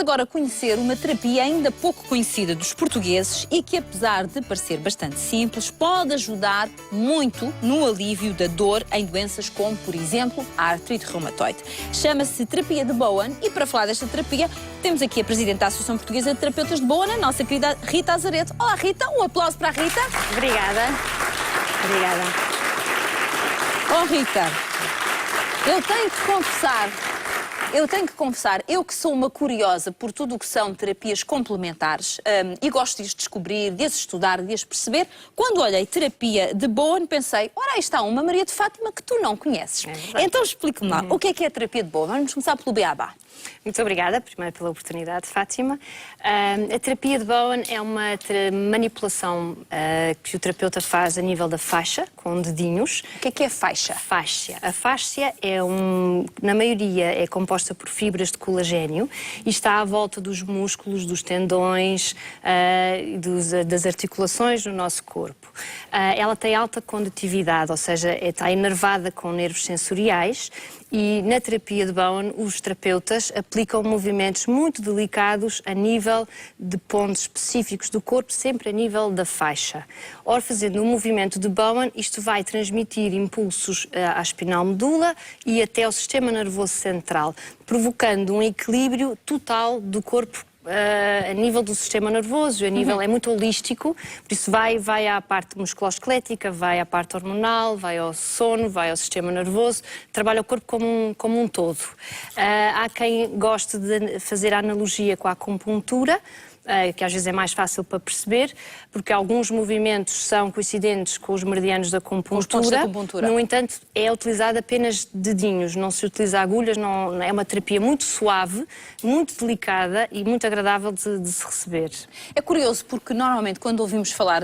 agora conhecer uma terapia ainda pouco conhecida dos portugueses e que, apesar de parecer bastante simples, pode ajudar muito no alívio da dor em doenças como, por exemplo, a artrite reumatoide. Chama-se terapia de Bowen e, para falar desta terapia, temos aqui a Presidente da Associação Portuguesa de Terapeutas de Bowen, a nossa querida Rita Azaredo. Olá, Rita, um aplauso para a Rita. Obrigada. Obrigada. Oh, Rita, eu tenho que confessar, eu que sou uma curiosa por tudo o que são terapias complementares e gosto de as descobrir, de as estudar, de as perceber, quando olhei terapia de Bowen, pensei, ora, aí está uma Maria de Fátima que tu não conheces. Então explique-me lá, o que é a terapia de Bowen? Vamos começar pelo beabá. Muito obrigada, primeiro, pela oportunidade, Fátima. A terapia de Bowen é uma manipulação que o terapeuta faz a nível da faixa, com dedinhos. O que é faixa? Fáscia. A fáscia é na maioria, é composta por fibras de colagênio e está à volta dos músculos, dos tendões, das articulações no nosso corpo. Ela tem alta condutividade, ou seja, está inervada com nervos sensoriais. E na terapia de Bowen, os terapeutas aplicam movimentos muito delicados a nível de pontos específicos do corpo, sempre a nível da faixa. Ora, fazendo o movimento de Bowen, isto vai transmitir impulsos à espinal medula e até ao sistema nervoso central, provocando um equilíbrio total do corpo a nível do sistema nervoso, a nível é muito holístico, por isso vai à parte musculoesquelética, vai à parte hormonal, vai ao sono, vai ao sistema nervoso, trabalha o corpo como um todo. Há quem goste de fazer a analogia com a acupuntura, que às vezes é mais fácil para perceber, porque alguns movimentos são coincidentes com os meridianos da acupuntura. No entanto, é utilizado apenas dedinhos, não se utiliza agulhas, não, é uma terapia muito suave, muito delicada e muito agradável de se receber. É curioso porque normalmente quando ouvimos falar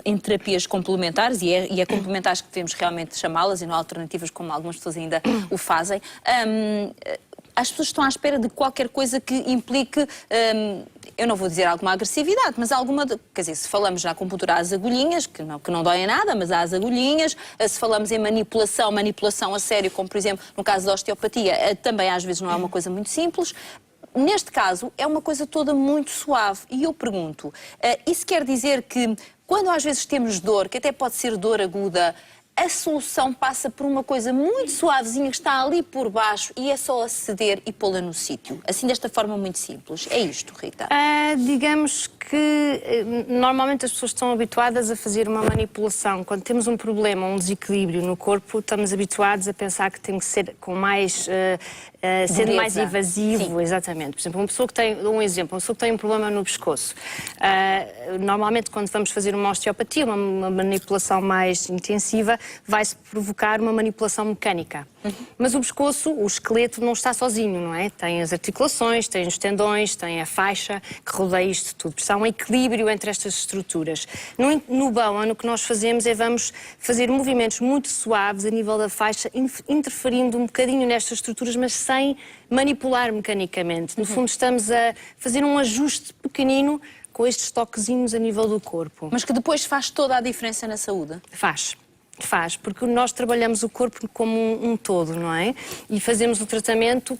em terapias complementares, e é complementares que devemos realmente chamá-las e não alternativas como algumas pessoas ainda o fazem, as pessoas estão à espera de qualquer coisa que implique, eu não vou dizer alguma agressividade, mas alguma, quer dizer, se falamos na acupuntura há as agulhinhas, que não doem nada, mas há as agulhinhas, se falamos em manipulação a sério, como por exemplo no caso da osteopatia, também às vezes não é uma coisa muito simples. Neste caso é uma coisa toda muito suave e eu pergunto, isso quer dizer que quando às vezes temos dor, que até pode ser dor aguda, a solução passa por uma coisa muito suavezinha que está ali por baixo e é só aceder e pô-la no sítio. Assim, desta forma muito simples. É isto, Rita? Digamos que normalmente as pessoas estão habituadas a fazer uma manipulação. Quando temos um problema, um desequilíbrio no corpo, estamos habituados a pensar que tem que ser com mais... sendo mais invasivo, sim. Exatamente. Por exemplo, uma pessoa que tem um problema no pescoço. Normalmente, quando vamos fazer uma osteopatia, uma manipulação mais intensiva, vai-se provocar uma manipulação mecânica. Mas o pescoço, o esqueleto, não está sozinho, não é? Tem as articulações, tem os tendões, tem a faixa que rodeia isto tudo. Há um equilíbrio entre estas estruturas. No Bowen, o que nós fazemos é vamos fazer movimentos muito suaves a nível da faixa, interferindo um bocadinho nestas estruturas, mas sem manipular mecanicamente. No fundo, estamos a fazer um ajuste pequenino com estes toquezinhos a nível do corpo. Mas que depois faz toda a diferença na saúde? Faz, porque nós trabalhamos o corpo como um todo, não é? E fazemos o tratamento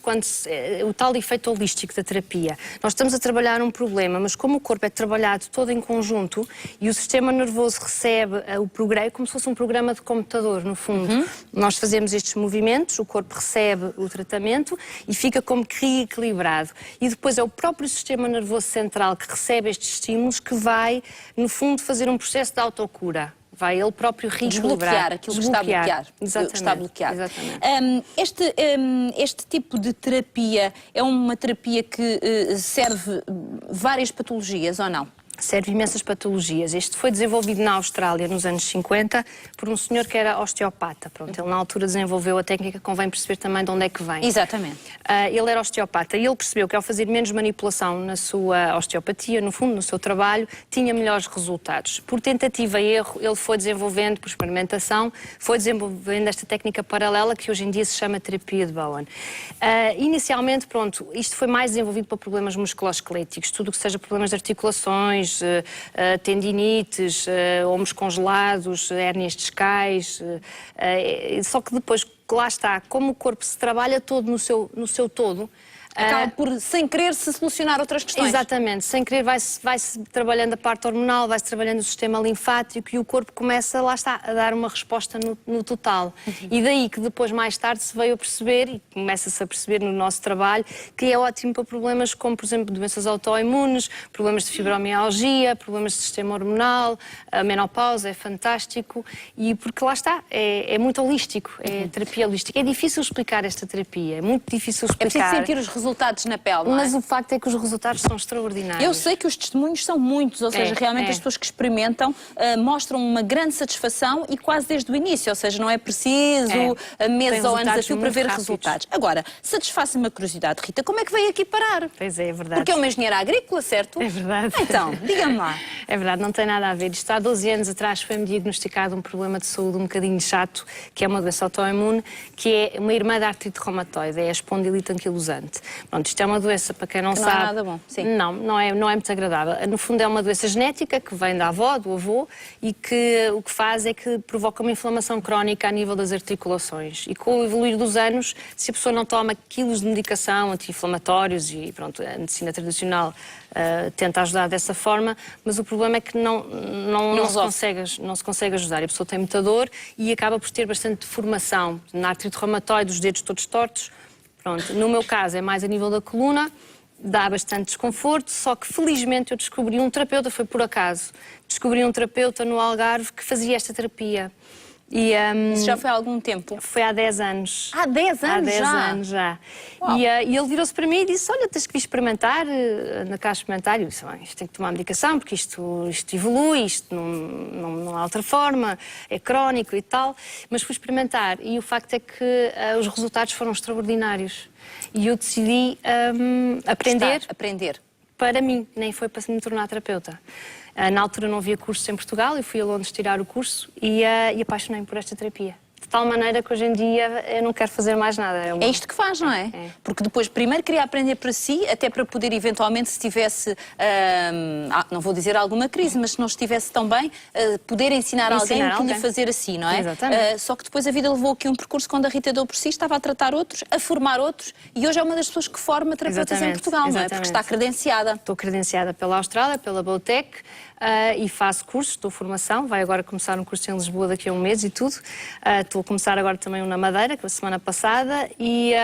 o tal efeito holístico da terapia. Nós estamos a trabalhar um problema, mas como o corpo é trabalhado todo em conjunto e o sistema nervoso recebe o programa, como se fosse um programa de computador, no fundo. Nós fazemos estes movimentos, o corpo recebe o tratamento e fica como que reequilibrado. E depois é o próprio sistema nervoso central que recebe estes estímulos que vai, no fundo, fazer um processo de autocura. Vai ele próprio desbloquear aquilo que está a bloquear. Está bloqueado. Este tipo de terapia é uma terapia que serve várias patologias ou não? Serve imensas patologias. Este foi desenvolvido na Austrália nos anos 50 por um senhor que era osteopata. Pronto, ele na altura desenvolveu a técnica, convém perceber também de onde é que vem. Exatamente. Ele era osteopata e ele percebeu que ao fazer menos manipulação na sua osteopatia, no fundo, no seu trabalho, tinha melhores resultados. Por tentativa e erro, ele foi desenvolvendo, por experimentação, foi desenvolvendo esta técnica paralela que hoje em dia se chama terapia de Bowen. Inicialmente, pronto, isto foi mais desenvolvido para problemas musculoesqueléticos, tudo o que seja problemas de articulações, tendinites, ombros congelados, hérnias discais, só que depois, lá está, como o corpo se trabalha todo no seu todo, Acaba por, sem querer, se solucionar outras questões. Exatamente, sem querer vai-se trabalhando a parte hormonal, vai-se trabalhando o sistema linfático e o corpo começa, lá está, a dar uma resposta no total. E daí que depois, mais tarde, se veio a perceber, e começa-se a perceber no nosso trabalho, que é ótimo para problemas como, por exemplo, doenças autoimunes, problemas de fibromialgia, problemas de sistema hormonal, a menopausa é fantástico, e porque lá está, é muito holístico, é terapia holística. É difícil explicar esta terapia, é muito difícil explicar. É preciso sentir os resultados na pele, não é? Mas o facto é que os resultados são extraordinários. Eu sei que os testemunhos são muitos, ou seja, realmente as pessoas que experimentam mostram uma grande satisfação e quase desde o início, ou seja, não é preciso meses ou anos a fio para ver resultados. Agora, satisfaz-me a curiosidade, Rita, como é que veio aqui parar? Pois é verdade. Porque é uma engenheira agrícola, certo? É verdade. Então, diga-me lá. É verdade, não tem nada a ver. Isto há 12 anos atrás foi-me diagnosticado um problema de saúde um bocadinho chato, que é uma doença autoimune, que é uma irmã da artrite reumatoide, é a espondilite anquilosante. Pronto, isto é uma doença, para quem não sabe... Não é nada bom, sim. Não é muito agradável. No fundo é uma doença genética que vem da avó, do avô, e que o que faz é que provoca uma inflamação crónica a nível das articulações. E com o evoluir dos anos, se a pessoa não toma quilos de medicação anti-inflamatórios, e pronto, a medicina tradicional tenta ajudar dessa forma, mas o problema é que não se consegue ajudar. A pessoa tem muita dor e acaba por ter bastante deformação. Na artrite reumatoide, os dedos todos tortos. Pronto, no meu caso é mais a nível da coluna, dá bastante desconforto, só que felizmente eu descobri um terapeuta, foi por acaso, descobri um terapeuta no Algarve que fazia esta terapia. E, isso já foi há algum tempo? Foi há 10 anos. Há 10 anos Há 10 já? anos já. E ele virou-se para mim e disse, olha, tens que vir experimentar, na casa experimentar. E eu disse, isto tem que tomar medicação, porque isto evolui, isto não há outra forma, é crónico e tal. Mas fui experimentar e o facto é que os resultados foram extraordinários. E eu decidi aprender para mim, nem foi para me tornar terapeuta. Na altura não havia cursos em Portugal, eu fui a Londres tirar o curso e apaixonei-me por esta terapia. De tal maneira que hoje em dia eu não quero fazer mais nada. É isto que faz, não é? Porque depois primeiro queria aprender para si, até para poder eventualmente, se tivesse, não vou dizer alguma crise, mas se não estivesse tão bem, poder ensinar alguém o que lhe fazer assim, não é? Exatamente. Só que depois a vida levou aqui um percurso, quando a Rita deu por si, estava a tratar outros, a formar outros, e hoje é uma das pessoas que forma terapeutas em Portugal, não é? Porque está credenciada. Estou credenciada pela Austrália, pela Bowtech, e faço cursos, estou formação, vai agora começar um curso em Lisboa daqui a um mês e tudo. Estou a começar agora também um na Madeira, que foi a semana passada, e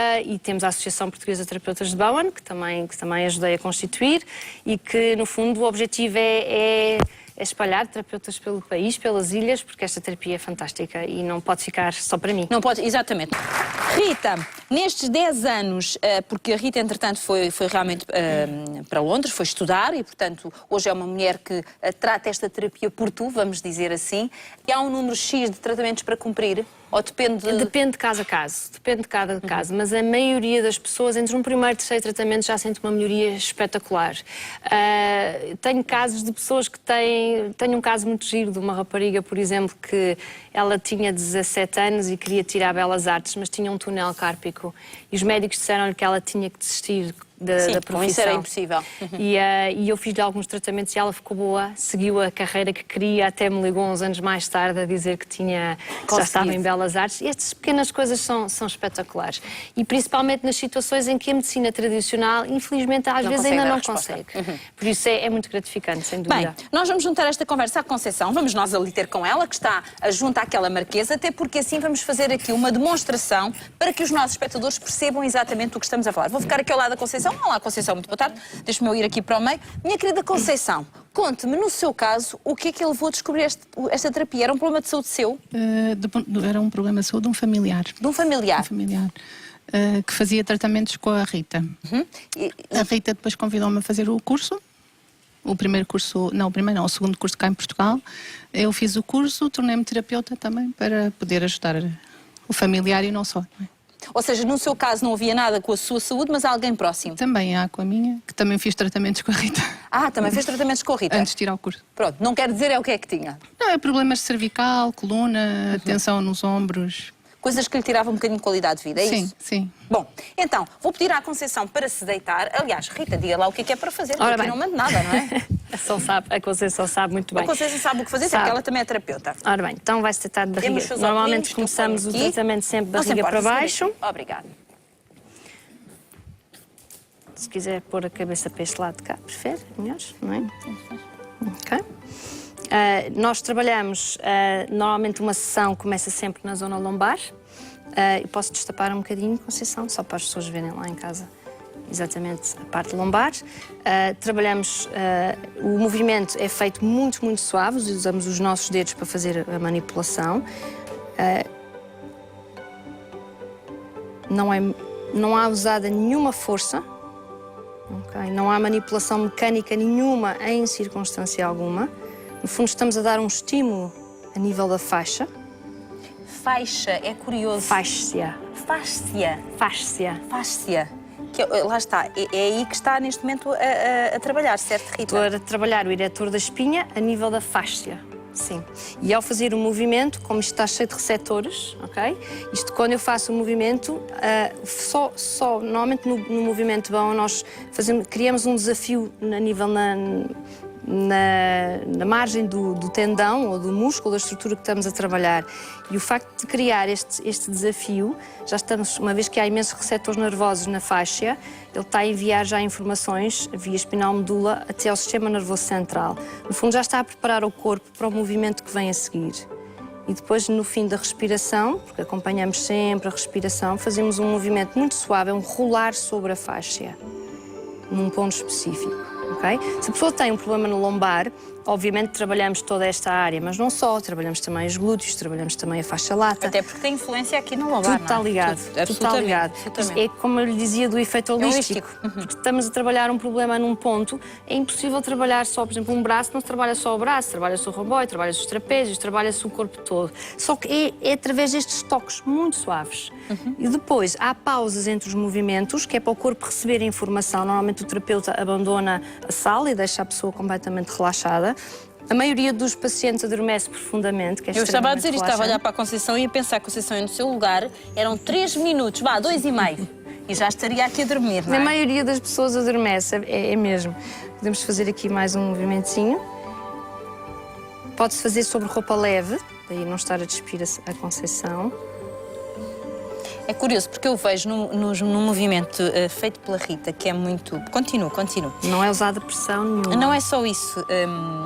temos a Associação Portuguesa de Terapeutas de Bowen, que também ajudei a constituir, e que no fundo o objetivo é espalhar terapeutas pelo país, pelas ilhas, porque esta terapia é fantástica e não pode ficar só para mim. Não pode, exatamente. Rita, nestes 10 anos, porque a Rita, entretanto, foi realmente para Londres, foi estudar e, portanto, hoje é uma mulher que trata esta terapia por tu, vamos dizer assim. E há um número X de tratamentos para cumprir? Ou depende de... Depende de caso a caso, depende de cada caso, mas a maioria das pessoas, entre um primeiro e terceiro tratamento, já sente uma melhoria espetacular. Tenho casos de pessoas que tenho um caso muito giro de uma rapariga, por exemplo, que ela tinha 17 anos e queria tirar Belas Artes, mas tinha um túnel cárpico e os médicos disseram-lhe que ela tinha que desistir da profissão. Isso era impossível. E eu fiz-lhe alguns tratamentos e ela ficou boa, seguiu a carreira que queria, até me ligou uns anos mais tarde a dizer que já estava em Belas Artes. E estas pequenas coisas são espetaculares. E principalmente nas situações em que a medicina tradicional, infelizmente, às vezes ainda não consegue. Por isso é muito gratificante, sem dúvida. Bem, nós vamos juntar esta conversa à Conceição, vamos nós ali ter com ela, que está junto àquela marquesa, até porque assim vamos fazer aqui uma demonstração para que os nossos espectadores percebam exatamente o que estamos a falar. Vou ficar aqui ao lado da Conceição. Olá, Conceição, muito boa tarde. Deixe-me eu ir aqui para o meio. Minha querida Conceição, conte-me, no seu caso, o que é que ele levou a descobrir esta terapia? Era um problema de saúde seu? Era um problema de saúde de um familiar. De um familiar? Um familiar. Que fazia tratamentos com a Rita. A Rita depois convidou-me a fazer o curso. O segundo curso cá em Portugal. Eu fiz o curso, tornei-me terapeuta também para poder ajudar o familiar e não só. Não é? Ou seja, no seu caso não havia nada com a sua saúde, mas há alguém próximo? Também há com a minha, que também fiz tratamentos com a Rita. Também fez tratamentos com a Rita? Antes de tirar o curso. Pronto, não quer dizer o que é que tinha? Não, é problemas de cervical, coluna, tensão nos ombros. Coisas que lhe tiravam um bocadinho de qualidade de vida, é isso? Sim. Bom, então, vou pedir à Conceição para se deitar. Aliás, Rita, diga lá o que é para fazer, porque aqui não manda nada, não é? A Conceição sabe muito bem. A Conceição sabe o que fazer, porque ela também é terapeuta. Ora bem, então vai-se deitar de barriga. Normalmente começamos o tratamento sempre de barriga para baixo. Obrigada. Se quiser pôr a cabeça para este lado de cá, prefere? Melhor, não é? Ok. Nós trabalhamos, normalmente uma sessão começa sempre na zona lombar. Eu posso destapar um bocadinho, Conceição, só para as pessoas verem lá em casa exatamente a parte lombar. Trabalhamos, o movimento é feito muito, muito suave, usamos os nossos dedos para fazer a manipulação. Não há usada nenhuma força, okay? Não há manipulação mecânica nenhuma em circunstância alguma. No fundo, estamos a dar um estímulo a nível da faixa. Faixa, é curioso. Fáscia. Fáscia. Fáscia. Fáscia. Lá está, é aí que está neste momento a trabalhar, certo, Rita? Estou a trabalhar o eretor da espinha a nível da fáscia. Sim. E ao fazer o movimento, como isto está cheio de receptores, ok? Isto, quando eu faço o movimento, normalmente no movimento bom, nós criamos um desafio a nível na margem do tendão ou do músculo, da estrutura que estamos a trabalhar. E o facto de criar este desafio, já estamos, uma vez que há imensos receptores nervosos na faixa, ele está a enviar já informações via espinal medula até ao sistema nervoso central. No fundo, já está a preparar o corpo para o movimento que vem a seguir. E depois, no fim da respiração, porque acompanhamos sempre a respiração, fazemos um movimento muito suave, é um rolar sobre a faixa, num ponto específico. Okay? Se a pessoa tem um problema no lombar, obviamente trabalhamos toda esta área, mas não só, trabalhamos também os glúteos, trabalhamos também a faixa lata. Até porque tem influência aqui no lombar, tudo está ligado, tudo está ligado. É como eu lhe dizia do efeito holístico. Porque estamos a trabalhar um problema num ponto, é impossível trabalhar só, por exemplo, um braço, não se trabalha só o braço, trabalha-se o romboide, trabalha-se os trapézios, trabalha-se o corpo todo. Só que é através destes toques muito suaves. E depois há pausas entre os movimentos, que é para o corpo receber a informação. Normalmente o terapeuta abandona a sala e deixa a pessoa completamente relaxada. A maioria dos pacientes adormece profundamente, que é Eu estava a dizer isto, relaxante. estava a olhar para a Conceição e a pensar que a Conceição no seu lugar eram 3 minutos, 2,5. E já estaria aqui a dormir, não é? A maioria das pessoas adormece, é mesmo. Podemos fazer aqui mais um movimentinho. Pode-se fazer sobre roupa leve, daí não estar a despir a Conceição. É curioso, porque eu vejo no movimento feito pela Rita, que é muito... Continuo. Não é usada pressão nenhuma. Não é só isso.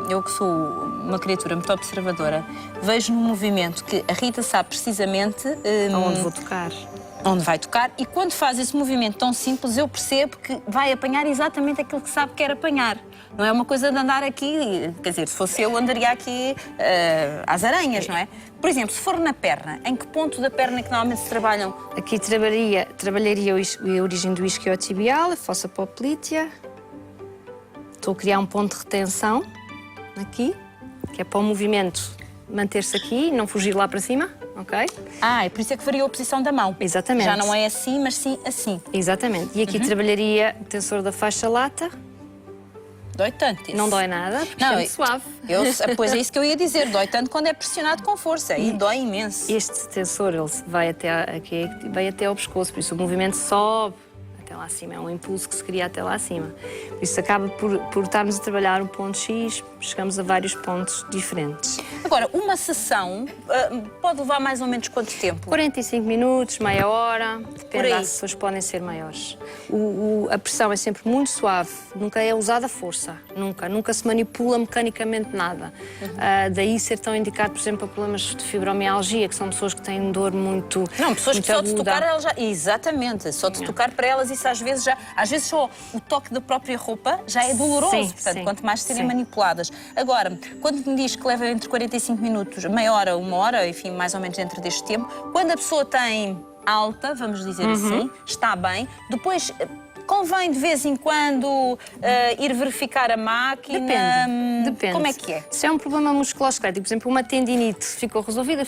Eu que sou uma criatura muito observadora, vejo no movimento que a Rita sabe precisamente... Aonde vou tocar. Onde vai tocar, e quando faz esse movimento tão simples, eu percebo que vai apanhar exatamente aquilo que sabe que quer apanhar. Não é uma coisa de andar aqui, quer dizer, se fosse eu andaria aqui às aranhas, não é? Por exemplo, se for na perna, em que ponto da perna é que normalmente se trabalham? Aqui trabalharia a origem do isquiotibial, a fossa poplítea. Estou a criar um ponto de retenção aqui, que é para o movimento manter-se aqui e não fugir lá para cima, ok? É por isso é que varia a posição da mão. Exatamente. Já não é assim, mas sim assim. Exatamente. E aqui trabalharia o tensor da faixa lata. Dói tanto isso. Não dói nada, porque é muito suave. Pois é isso que eu ia dizer, dói tanto quando é pressionado com força, e dói imenso. Este tensor, ele vai até ao pescoço, por isso o movimento sobe até lá acima, é um impulso que se cria até lá acima. Por isso acaba por estarmos a trabalhar um ponto X, chegamos a vários pontos diferentes. Agora, uma sessão pode levar mais ou menos quanto tempo? 45 minutos, meia hora, depende, as sessões podem ser maiores. A pressão é sempre muito suave, nunca é usada força, nunca se manipula mecanicamente nada. Daí ser tão indicado, por exemplo, para problemas de fibromialgia, que são pessoas que têm dor muito pessoas que só de aguda. tocar elas já... Exatamente, só de tocar para elas isso às vezes só o toque da própria roupa já é doloroso, portanto, quanto mais serem manipuladas. Agora, quando me diz que leva entre 45 minutos, meia hora, uma hora, enfim, mais ou menos dentro deste tempo, quando a pessoa tem alta, vamos dizer assim, está bem, depois convém de vez em quando ir verificar a máquina? Depende. Como é que é? Se é um problema musculoesquelético, por exemplo, uma tendinite ficou resolvida,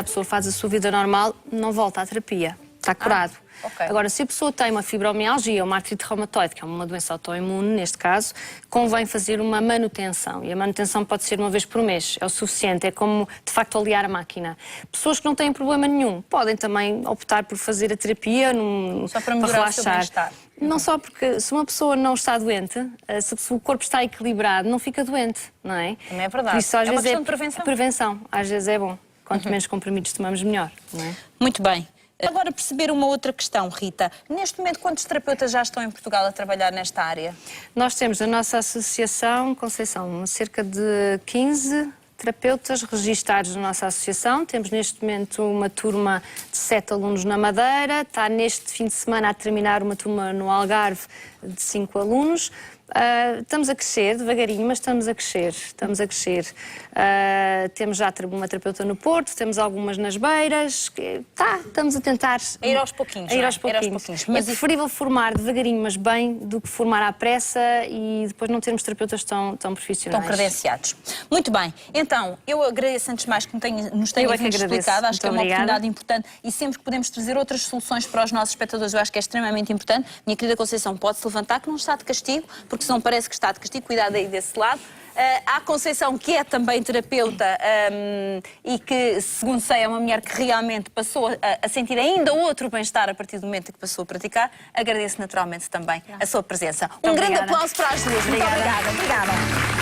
a pessoa faz a sua vida normal, não volta à terapia, está curado. Okay. Agora, se a pessoa tem uma fibromialgia ou uma artrite reumatoide, que é uma doença autoimune, neste caso, convém fazer uma manutenção. E a manutenção pode ser uma vez por mês, é o suficiente, é como, de facto, aliar a máquina. Pessoas que não têm problema nenhum podem também optar por fazer a terapia só para melhorar o seu bem-estar. Não só porque se uma pessoa não está doente, se o corpo está equilibrado, não fica doente, não é? Também é verdade. Isso, às é uma vezes questão de prevenção. Prevenção, às vezes é bom. Quanto menos comprimidos tomamos, melhor, não é? Muito bem. Agora perceber uma outra questão, Rita. Neste momento, quantos terapeutas já estão em Portugal a trabalhar nesta área? Nós temos a nossa associação, Conceição, cerca de 15 terapeutas registados na nossa associação. Temos neste momento uma turma de 7 alunos na Madeira. Está neste fim de semana a terminar uma turma no Algarve de 5 alunos. Estamos a crescer devagarinho, mas estamos a crescer. Temos já uma terapeuta no Porto, temos algumas nas Beiras. Estamos a tentar... A ir aos pouquinhos, a ir não é? aos pouquinhos. Mas é preferível formar devagarinho, mas bem, do que formar à pressa e depois não termos terapeutas tão profissionais. Estão credenciados. Muito bem. Então, eu agradeço antes de mais que nos tenha vindo explicado. Acho que é uma oportunidade importante e sempre que podemos trazer outras soluções para os nossos espectadores, eu acho que é extremamente importante. Minha querida Conceição, pode-se levantar que não está de castigo, porque senão parece que está de castigo. Cuidado aí desse lado. Há a Conceição, que é também terapeuta e que, segundo sei, é uma mulher que realmente passou a sentir ainda outro bem-estar a partir do momento em que passou a praticar. Agradeço naturalmente também a sua presença. Um grande aplauso para as duas. Muito obrigada.